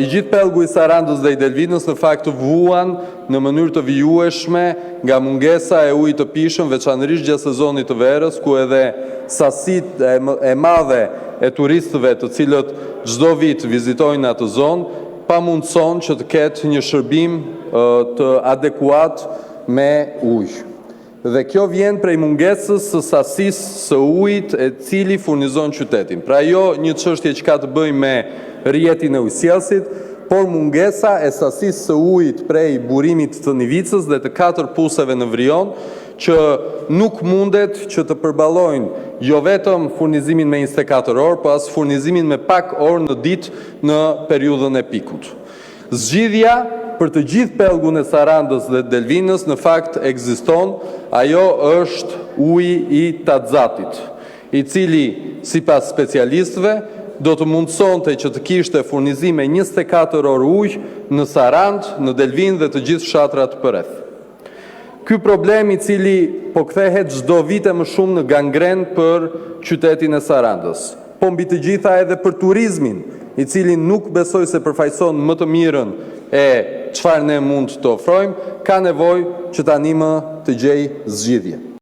I gjithë pellgu i Sarandës dhe i Delvinës në fakt të vuan në mënyrë të vijueshme nga mungesa e ujit të pishëm, veçanërisht gjatë sezonit të verës, ku edhe sasitë e madhe e turistëve të cilët çdo vit vizitojnë atë zonë, pamundson që të ketë një shërbim të adekuat me ujë. Dhe kjo vjen prej mungesës së sasisë së ujit e cili furnizon qytetin. Pra jo një çështje që ka të bëjë me rrjetin e ujësjellësit, por mungesa e sasisë së ujit prej burimit të Nivicës dhe të 4 puseve në Vrion, që nuk mundet që të përballojnë jo vetëm furnizimin me 24 orë, por as furnizimin me pak orë në ditë në periudhën e pikut. Zgjidhja për të gjithë pellgun e Sarandës dhe Delvinës në fakt ekziston, ajo është uji i Tatzatit, i cili sipas specialistëve do të mundsonte që të kishte furnizim me 24 orë ujë në Sarandë, në Delvinë dhe të gjithë fshatrat përreth. Ky problem i cili po kthehet çdo vit më shumë në gangren për qytetin e Sarandës, po mbi të gjitha edhe për turizmin, i cili nuk besoj se përfaqëson më të mirën e çfarë ne mund të ofrojmë, ka nevojë që tani më të gjejë zgjidhje.